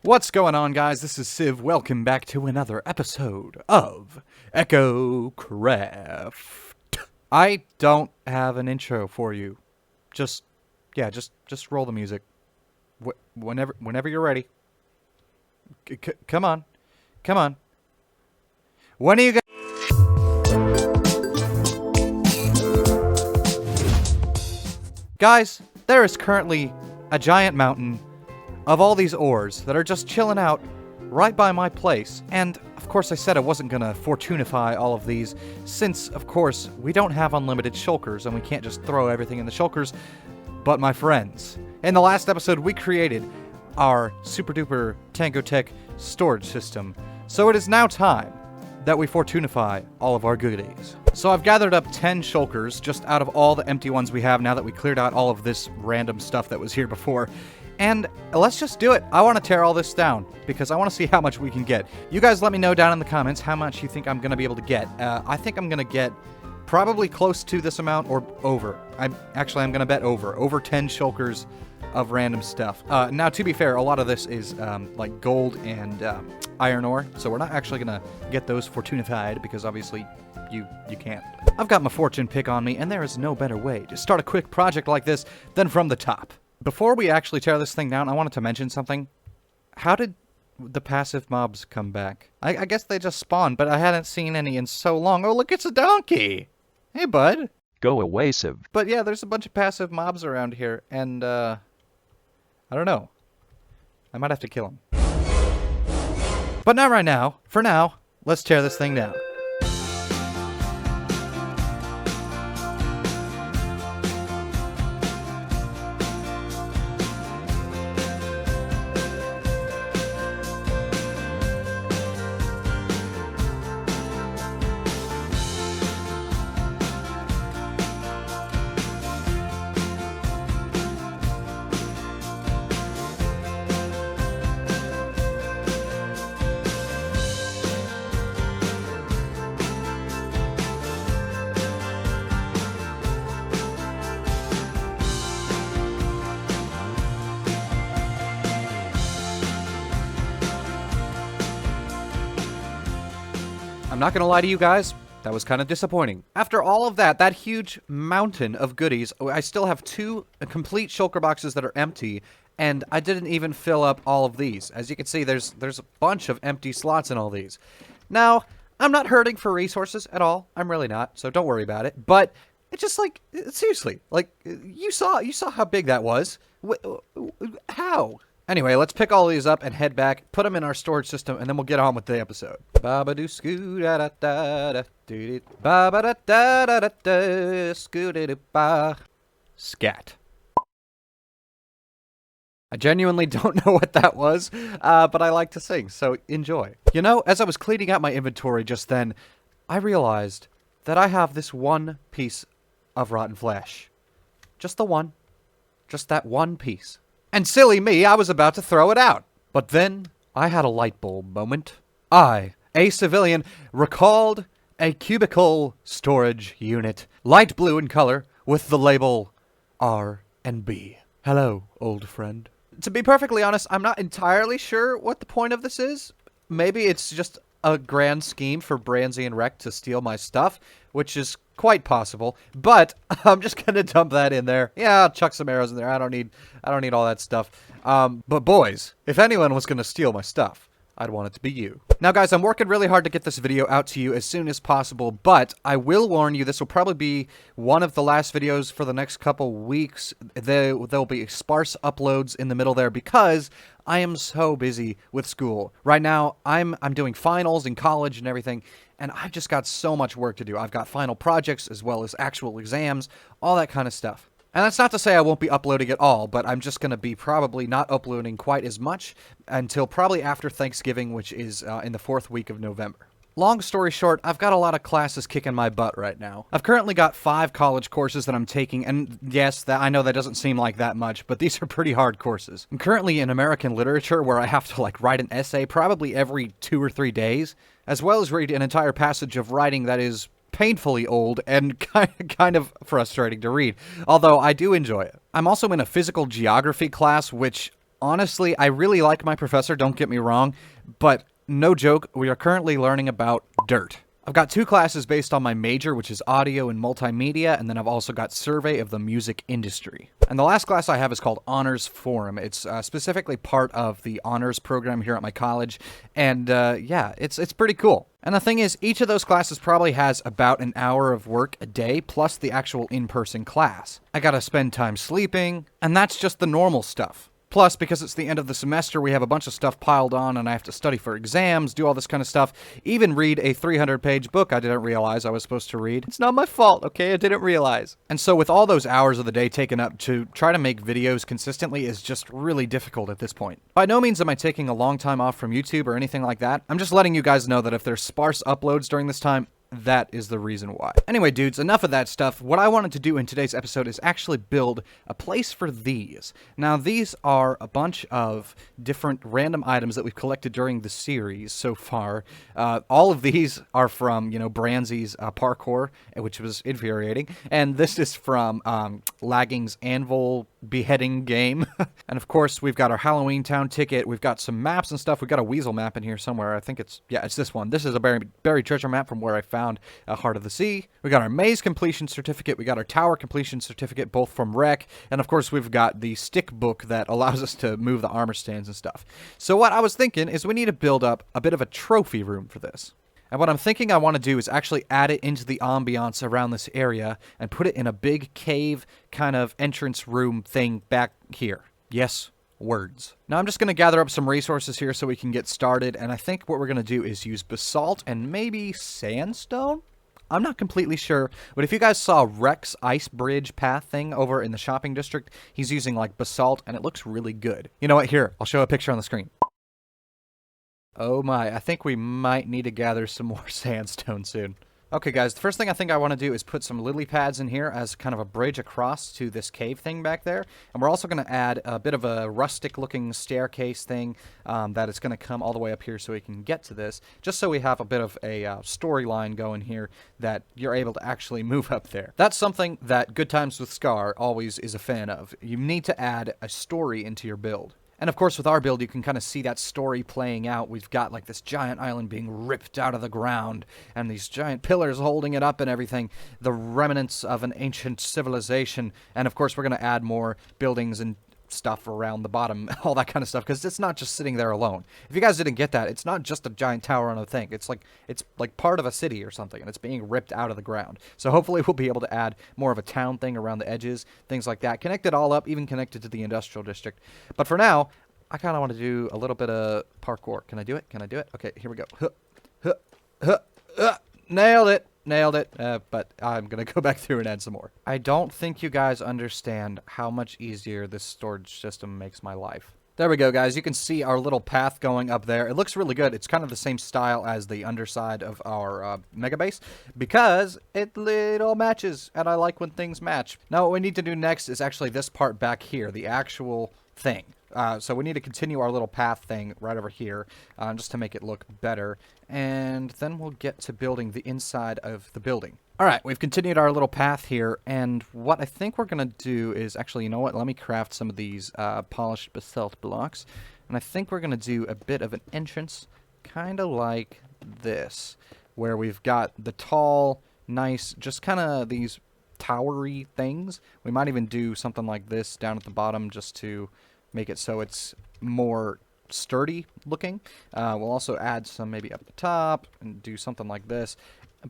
What's going on, guys? This is Civ. Welcome back to another episode of Echocraft. I don't have an intro for you. Just roll the music. Whenever you're ready. Come on. When are you guys? Guys, there is currently a giant mountain of all these ores that are just chilling out right by my place. And, of course, I said I wasn't gonna fortunify all of these, since, of course, we don't have unlimited shulkers, and we can't just throw everything in the shulkers. But, my friends, in the last episode, we created our super-duper Tango Tech storage system. So it is now time that we fortunify all of our goodies. So I've gathered up 10 shulkers, just out of all the empty ones we have now that we cleared out all of this random stuff that was here before. And let's just do it. I want to tear all this down, because I want to see how much we can get. You guys let me know down in the comments how much you think I'm going to be able to get. I think I'm going to get probably close to this amount or over. I'm going to bet over. Over 10 shulkers of random stuff. Now, to be fair, a lot of this is like gold and iron ore, so we're not actually going to get those fortunified, because obviously you can't. I've got my fortune pick on me, and there is no better way to start a quick project like this than from the top. Before we actually tear this thing down, I wanted to mention something. How did the passive mobs come back? I guess they just spawned, but I hadn't seen any in so long. Oh, look, it's a donkey! Hey, bud. Go away, Civ. But yeah, there's a bunch of passive mobs around here, and, I don't know. I might have to kill them. But not right now. For now, let's tear this thing down. I'm not gonna lie to you guys, that was kind of disappointing. After all of that huge mountain of goodies, I still have two complete shulker boxes that are empty, and I didn't even fill up all of these. As you can see, there's a bunch of empty slots in all these. Now, I'm not hurting for resources at all. I'm really not, so don't worry about it. But it's just like, seriously, like, you saw how big that was. How? Anyway, let's pick all these up and head back, put them in our storage system, and then we'll get on with the episode. Scat. I genuinely don't know what that was, but I like to sing, so enjoy. You know, as I was cleaning out my inventory just then, I realized that I have this one piece of rotten flesh. Just the one. Just that one piece. And silly me, I was about to throw it out. But then, I had a light bulb moment. I, a civilian, recalled a cubicle storage unit, light blue in color, with the label R&B. Hello, old friend. To be perfectly honest, I'm not entirely sure what the point of this is. Maybe it's just a grand scheme for Branzy and Rec to steal my stuff, which is quite possible, but I'm just gonna dump that in there. Yeah, I'll chuck some arrows in there. I don't need all that stuff. But boys, if anyone was gonna steal my stuff, I'd want it to be you. Now guys, I'm working really hard to get this video out to you as soon as possible, but I will warn you, this will probably be one of the last videos for the next couple weeks. There'll be sparse uploads in the middle there because I am so busy with school. Right now, I'm doing finals in college and everything, and I've just got so much work to do. I've got final projects as well as actual exams, all that kind of stuff. And that's not to say I won't be uploading at all, but I'm just going to be probably not uploading quite as much until probably after Thanksgiving, which is in the 4th week of November. Long story short, I've got a lot of classes kicking my butt right now. I've currently got 5 college courses that I'm taking, and yes, I know that doesn't seem like that much, but these are pretty hard courses. I'm currently in American literature, where I have to, like, write an essay probably every 2 or 3 days, as well as read an entire passage of writing that is painfully old and kind of frustrating to read, although I do enjoy it. I'm also in a physical geography class, which Honestly, I really like my professor, don't get me wrong, but no joke, we are currently learning about dirt. I've got 2 classes based on my major, which is audio and multimedia, and then I've also got survey of the music industry. And the last class I have is called Honors Forum. It's specifically part of the honors program here at my college, and yeah, it's pretty cool. And the thing is, each of those classes probably has about an hour of work a day, plus the actual in-person class. I gotta spend time sleeping, and that's just the normal stuff. Plus, because it's the end of the semester, we have a bunch of stuff piled on, and I have to study for exams, do all this kind of stuff, even read a 300-page book I didn't realize I was supposed to read. It's not my fault, okay? I didn't realize. And so with all those hours of the day taken up, to try to make videos consistently is just really difficult at this point. By no means am I taking a long time off from YouTube or anything like that. I'm just letting you guys know that if there's sparse uploads during this time, that is the reason why. Anyway, dudes, enough of that stuff. What I wanted to do in today's episode is actually build a place for these. Now, these are a bunch of different random items that we've collected during the series so far. All of these are from, Branzy's parkour, which was infuriating. And this is from Lagging's Anvil beheading game. And of course, we've got our Halloween Town ticket. We've got some maps and stuff. We've got a weasel map in here somewhere. I think it's this one. This is a buried treasure map from where I found Heart of the Sea. We got our maze completion certificate. We got our tower completion certificate, both from Rec. And of course, we've got the stick book that allows us to move the armor stands and stuff. So what I was thinking is we need to build up a bit of a trophy room for this. And what I'm thinking I want to do is actually add it into the ambiance around this area and put it in a big cave kind of entrance room thing back here. Yes, words. Now I'm just going to gather up some resources here so we can get started, and I think what we're going to do is use basalt and maybe sandstone? I'm not completely sure, but if you guys saw Rex ice bridge path thing over in the shopping district, he's using like basalt and it looks really good. You know what? Here, I'll show a picture on the screen. Oh my, I think we might need to gather some more sandstone soon. Okay guys, the first thing I think I want to do is put some lily pads in here as kind of a bridge across to this cave thing back there. And we're also going to add a bit of a rustic looking staircase thing that is going to come all the way up here so we can get to this. Just so we have a bit of a storyline going here that you're able to actually move up there. That's something that Good Times with Scar always is a fan of. You need to add a story into your build. And of course, with our build, you can kind of see that story playing out. We've got like this giant island being ripped out of the ground, and these giant pillars holding it up and everything. The remnants of an ancient civilization. And of course, we're going to add more buildings and stuff around the bottom, all that kind of stuff, because it's not just sitting there alone. If you guys didn't get that, it's not just a giant tower on a thing. It's like part of a city or something, and it's being ripped out of the ground. So hopefully we'll be able to add more of a town thing around the edges, things like that. Connect it all up, even connected to the industrial district. But for now, I kind of want to do a little bit of parkour. Can I do it? Can I do it? Okay, here we go. Nailed it. Nailed it. But I'm going to go back through and add some more. I don't think you guys understand how much easier this storage system makes my life. There we go, guys. You can see our little path going up there. It looks really good. It's kind of the same style as the underside of our mega base because it all matches, and I like when things match. Now, what we need to do next is actually this part back here, the actual thing. So we need to continue our little path thing right over here just to make it look better. And then we'll get to building the inside of the building. All right, we've continued our little path here. And what I think we're going to do is actually, you know what? Let me craft some of these polished basalt blocks. And I think we're going to do a bit of an entrance kind of like this, where we've got the tall, nice, just kind of these towery things. We might even do something like this down at the bottom just to make it so it's more sturdy looking. We'll also add some maybe up the top and do something like this.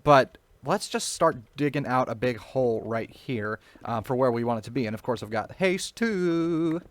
But let's just start digging out a big hole right here for where we want it to be. And of course, I've got haste too.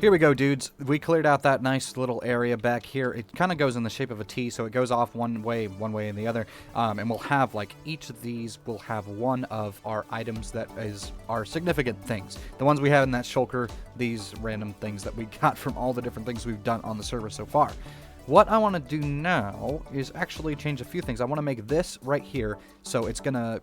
Here we go, dudes. We cleared out that nice little area back here. It kind of goes in the shape of a T, so it goes off one way and the other. And we'll have, like, each of these will have one of our items that is our significant things. The ones we have in that shulker, these random things that we got from all the different things we've done on the server so far. What I want to do now is actually change a few things. I want to make this right here, so it's gonna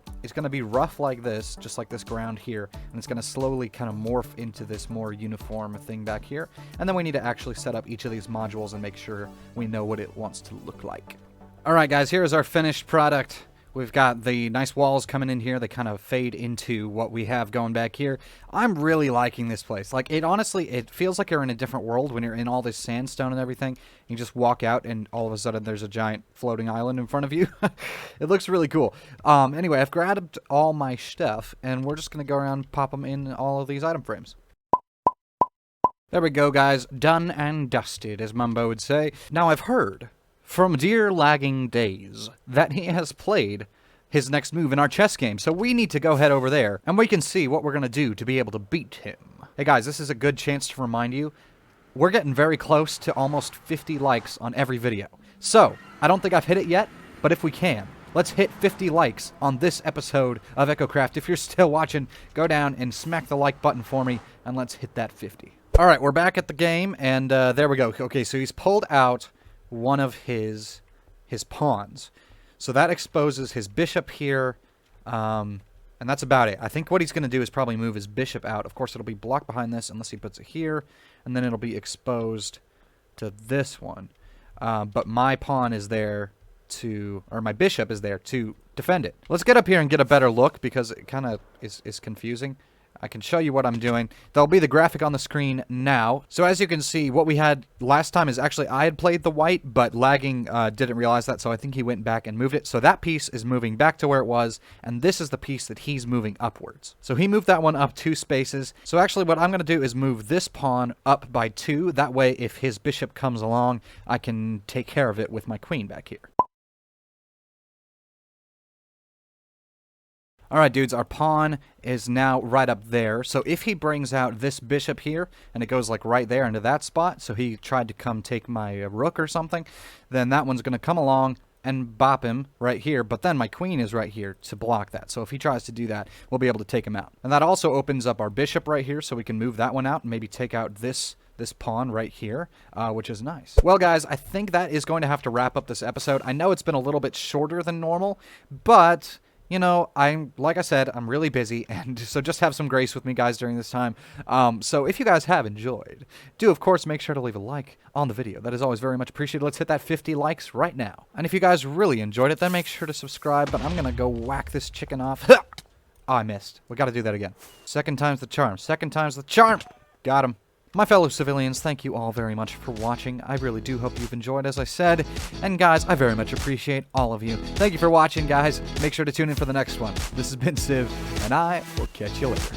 be rough like this, just like this ground here, and it's gonna slowly kind of morph into this more uniform thing back here. And then we need to actually set up each of these modules and make sure we know what it wants to look like. All right, guys, here is our finished product. We've got the nice walls coming in here. They kind of fade into what we have going back here. I'm really liking this place. Like, it honestly, it feels like you're in a different world when you're in all this sandstone and everything. You just walk out and all of a sudden there's a giant floating island in front of you. It looks really cool. Anyway, I've grabbed all my stuff and we're just going to go around and pop them in all of these item frames. There we go, guys. Done and dusted, as Mumbo would say. Now, I've heard from dear lagging days that he has played his next move in our chess game, so we need to go head over there and we can see what we're going to do to be able to beat him. Hey guys, this is a good chance to remind you, we're getting very close to almost 50 likes on every video. So, I don't think I've hit it yet, but if we can, let's hit 50 likes on this episode of Echocraft. If you're still watching, go down and smack the like button for me, and let's hit that 50. Alright, we're back at the game, and there we go. Okay, so he's pulled out one of his pawns. So that exposes his bishop here, and that's about it. I think what he's going to do is probably move his bishop out. Of course, it'll be blocked behind this unless he puts it here, and then it'll be exposed to this one. But my pawn is there to, or my bishop is there to defend it. Let's get up here and get a better look because it kind of is confusing. I can show you what I'm doing. There'll be the graphic on the screen now. So as you can see, what we had last time is actually I had played the white, but lagging didn't realize that, so I think he went back and moved it. So that piece is moving back to where it was, and this is the piece that he's moving upwards. So he moved that one up 2 spaces. So actually what I'm going to do is move this pawn up by 2. That way, if his bishop comes along, I can take care of it with my queen back here. Alright, dudes, our pawn is now right up there. So if he brings out this bishop here, and it goes like right there into that spot, so he tried to come take my rook or something, then that one's going to come along and bop him right here, but then my queen is right here to block that. So if he tries to do that, we'll be able to take him out. And that also opens up our bishop right here, so we can move that one out and maybe take out this pawn right here, which is nice. Well, guys, I think that is going to have to wrap up this episode. I know it's been a little bit shorter than normal, but you know, like I said, I'm really busy, and so just have some grace with me, guys, during this time. So if you guys have enjoyed, do, of course, make sure to leave a like on the video. That is always very much appreciated. Let's hit that 50 likes right now. And if you guys really enjoyed it, then make sure to subscribe, but I'm going to go whack this chicken off. Oh, I missed. We got to do that again. Second time's the charm. Second time's the charm. Got him. My fellow civilians, thank you all very much for watching. I really do hope you've enjoyed, as I said. And guys, I very much appreciate all of you. Thank you for watching, guys. Make sure to tune in for the next one. This has been Civ, and I will catch you later.